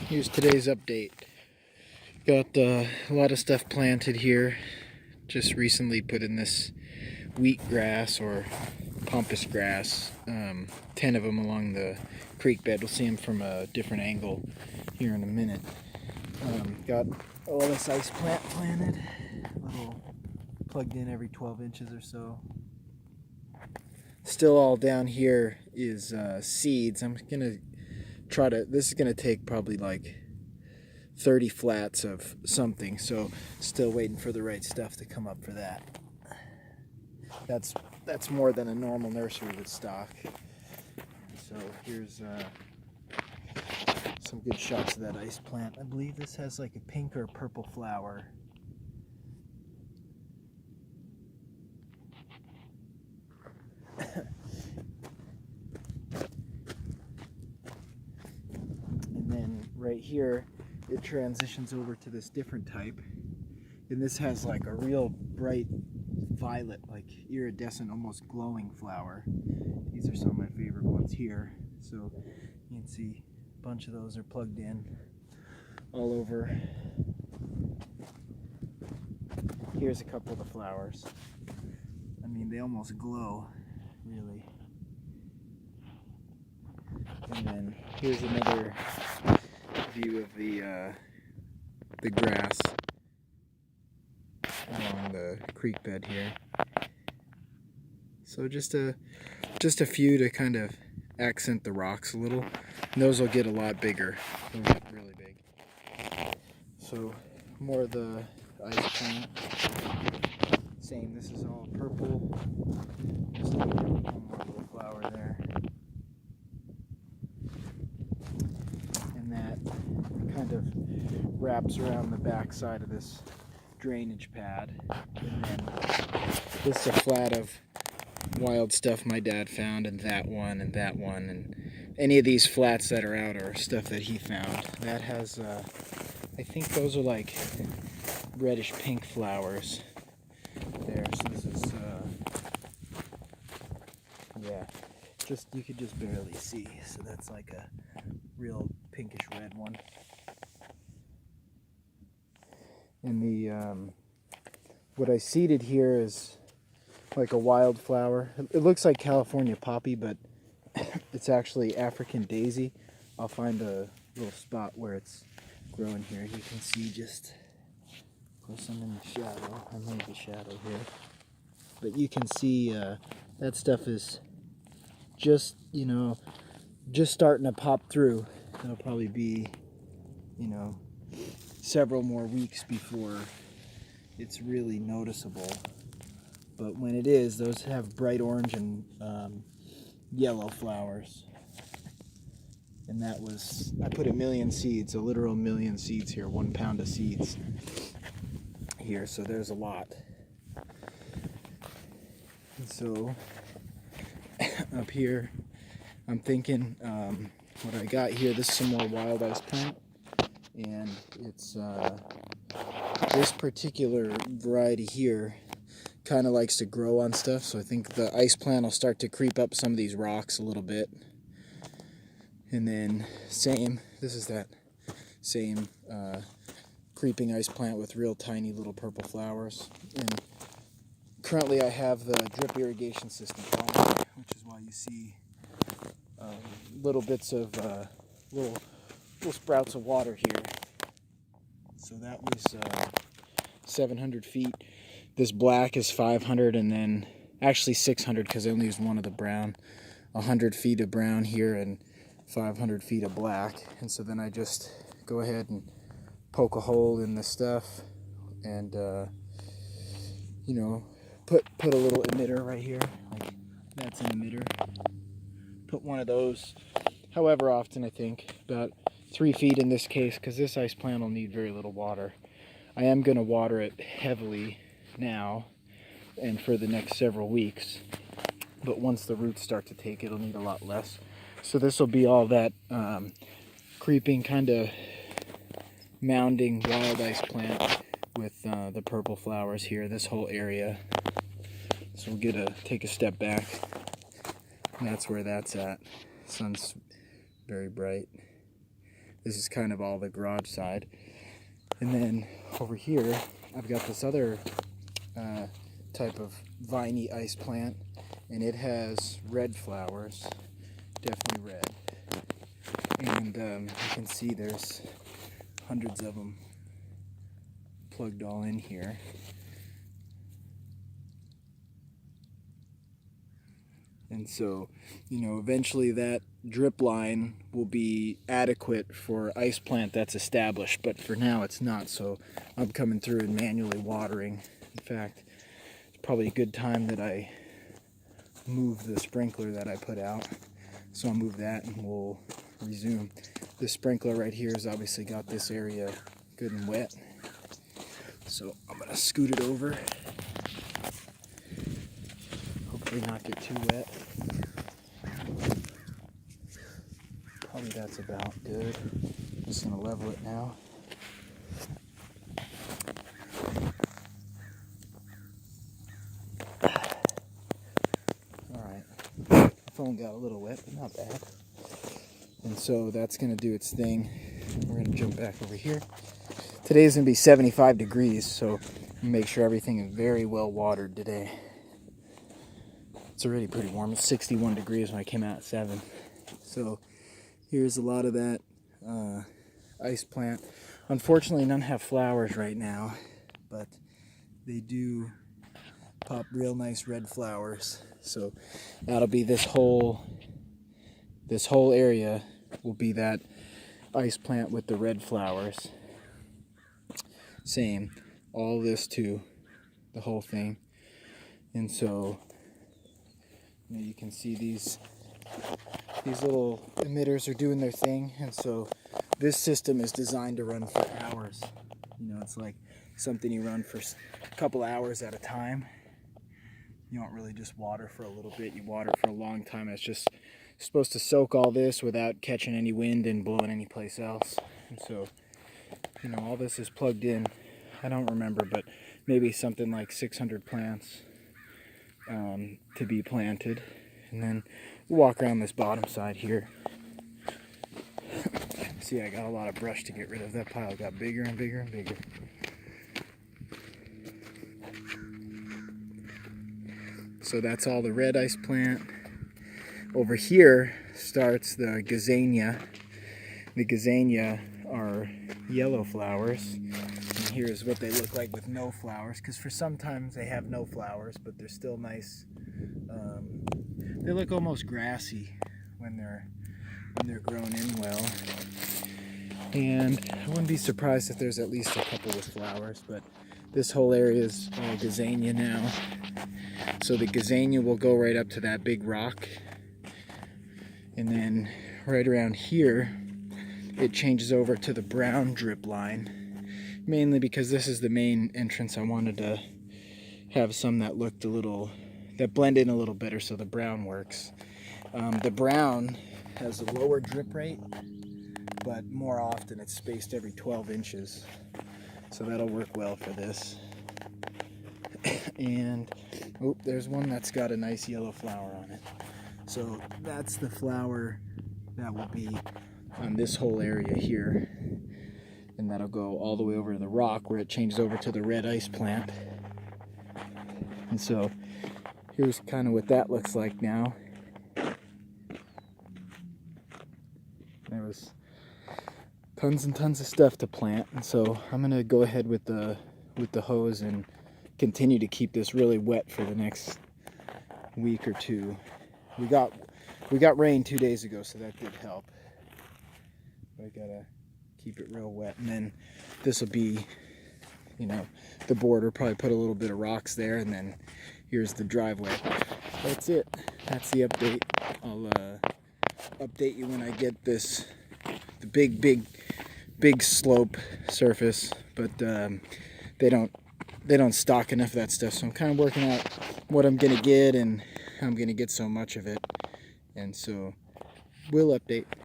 Here's today's update. Got a lot of stuff planted here. Just recently put in this wheatgrass or pampas grass. 10 of them along the creek bed. We'll see them from a different angle here in a minute. Got all this ice plant planted. Little plugged in every 12 inches or so. Still all down here is seeds. I'm gonna try to, this is gonna take probably like 30 flats of something, so still waiting for the right stuff to come up for that. That's more than a normal nursery would stock. So here's some good shots of that ice plant. I believe this has like a pink or purple flower. And then right here it transitions over to this different type, and this has like a real bright violet, like iridescent, almost glowing flower. These are some of my favorite ones here. So you can see a bunch of those are plugged in all over. Here's a couple of the flowers. I mean, they almost glow, really. And then here's another view of the grass along the creek bed here. So just a few to kind of accent the rocks a little. And those will get a lot bigger. They'll get really big. So more of the ice plant. Same, this is all purple. Just one more little flower there. And that kind of wraps around the back side of this drainage pad. And then this is a flat of wild stuff my dad found, and that one, and any of these flats that are out are stuff that he found. That has I think those are like reddish pink flowers there. So this is yeah, just, you could just barely see. So that's like a real pinkish red one. And the what I seeded here is like a wildflower. It looks like California poppy, but it's actually African daisy. I'll find a little spot where it's growing here. You can see, just plus I'm in the shadow. I made the shadow here, but you can see that stuff is just, you know, just starting to pop through. It'll probably be, you know, several more weeks before it's really noticeable. But when it is, those have bright orange and yellow flowers. And that was, I put 1 million seeds, a literal 1 million seeds here, 1 pound of seeds here, so there's a lot. And so up here, I'm thinking what I got here, this is some more wild ice plant, and it's this particular variety here kind of likes to grow on stuff, so I think the ice plant will start to creep up some of these rocks a little bit. And then same, this is that same creeping ice plant with real tiny little purple flowers. And currently I have the drip irrigation system on, which is why you see little bits of little sprouts of water here. So that was 700 feet. This black is 500, and then actually 600 because I only used one of the brown. 100 feet of brown here and 500 feet of black. And so then I just go ahead and poke a hole in the stuff and you know, put a little emitter right here. Like, that's an emitter. Put one of those however often, I think about 3 feet in this case, because this ice plant will need very little water. I am going to water it heavily now and for the next several weeks, but once the roots start to take, it'll need a lot less. So this will be all that creeping, kind of mounding wild ice plant with the purple flowers here, this whole area. So we'll take a step back, and that's where that's at. Sun's very bright. This is kind of all the garage side. And then over here, I've got this other type of viney ice plant, and it has red flowers, definitely red. And you can see there's hundreds of them plugged all in here. And so, eventually that drip line will be adequate for ice plant that's established, but for now it's not, so I'm coming through and manually watering. In fact, it's probably a good time that I move the sprinkler that I put out. So I'll move that and we'll resume. This sprinkler right here has obviously got this area good and wet. So I'm gonna scoot it over. Hopefully not get too wet. Probably that's about good. Just gonna level it now. Alright. Phone got a little wet, but not bad. And so that's gonna do its thing. We're gonna jump back over here. Today's gonna be 75 degrees, so make sure everything is very well watered today. It's already pretty warm. It's 61 degrees when I came out at 7. So here's a lot of that ice plant. Unfortunately, none have flowers right now, but they do pop real nice red flowers. So that'll be this whole area will be that ice plant with the red flowers. Same, all this too, the whole thing. And so you can see these little emitters are doing their thing, and so this system is designed to run for hours. It's like something you run for a couple hours at a time. You don't really just water for a little bit, you water for a long time. It's just supposed to soak all this without catching any wind and blowing any place else. And so, all this is plugged in. I don't remember, but maybe something like 600 plants to be planted. And then we'll walk around this bottom side here. See, I got a lot of brush to get rid of. That pile got bigger and bigger and bigger. So that's all the red ice plant. Over here starts the gazania. The gazania are yellow flowers. And here's what they look like with no flowers, because for sometimes they have no flowers, but they're still nice. They look almost grassy when they're grown in well. And I wouldn't be surprised if there's at least a couple with flowers, but this whole area is all gazania now. So the gazania will go right up to that big rock. And then right around here, it changes over to the brown drip line. Mainly because this is the main entrance. I wanted to have some that looked that blend in a little better, so the brown works. The brown has a lower drip rate, but more often it's spaced every 12 inches. So that'll work well for this. And, there's one that's got a nice yellow flower on it. So that's the flower that will be on this whole area here. And that'll go all the way over to the rock where it changes over to the red ice plant. And so here's kind of what that looks like now. There was tons and tons of stuff to plant, and so I'm gonna go ahead with the hose and continue to keep this really wet for the next week or two. We got rain 2 days ago, so that did help. But I gotta keep it real wet, and then this will be, the border. Probably put a little bit of rocks there, and then here's the driveway. That's it. That's the update. I'll update you when I get the big slope surface, but they don't stock enough of that stuff, so I'm kind of working out what I'm gonna get and how I'm gonna get so much of it, and so we'll update.